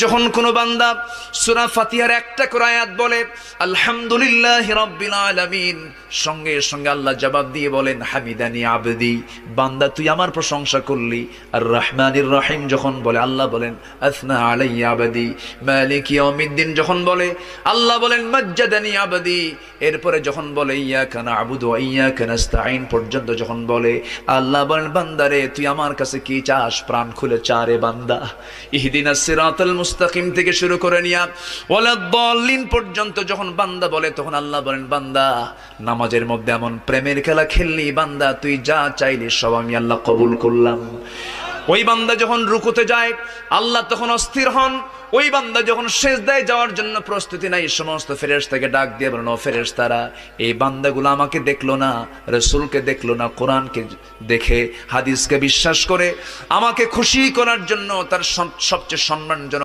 যখন কোনো বান্দা সূরা ফাতিহার একটা করে আয়াত বলে আলহামদুলিল্লাহি রাব্বিল আলামিন, সঙ্গে সঙ্গে আল্লাহ জবাব দিয়ে বলেন হামিদানি আবদি, বান্দা তুই আমার প্রশংসা করলি। আর রহমানির রহিম যখন বলে আল্লাহ বলেন আসনা আলাইয়া আবদি। মালিক ইয়াউমিদ্দিন যখন বলে আল্লাহ বলেন মাজ্জাদানি আবদি। এরপরে যখন বলে ইয়াকা না'বুদু ওয়া ইয়াকা নাস্তাঈন পর্যন্ত যখন বলে আল্লাহ বলেন বান্দারে তুই আমার কাছে কি চাস, প্রাণ খুলে চা রে বান্দা। ইহদিনাস সিরাতাল মুস্তাকিম থেকে শুরু করে নিয়া ওয়ালাদ-দাল্লিন পর্যন্ত যখন বান্দা বলে তখন আল্লাহ বলেন বান্দা নামাজের মধ্যে এমন প্রেমের খেলা খেললি বান্দা, তুই যা চাইলি সব আমি আল্লাহ কবুল করলাম। ওই বান্দা যখন রুকুতে যায় আল্লাহ তখন অস্থির হন। ওই বান্দা যখন সিজদায় যাওয়ার জন্য প্রস্তুতি নাই, সমস্ত ফেরেশতাকে ডাক দিয়ে বলেন ও ফেরেশতারা, এই বান্দাগুলো আমাকে দেখলো না, রাসূলকে দেখলো না, কোরআনকে দেখে হাদিসকে বিশ্বাস করে আমাকে খুশি করার জন্য তার সবচেয়ে সম্মানজনক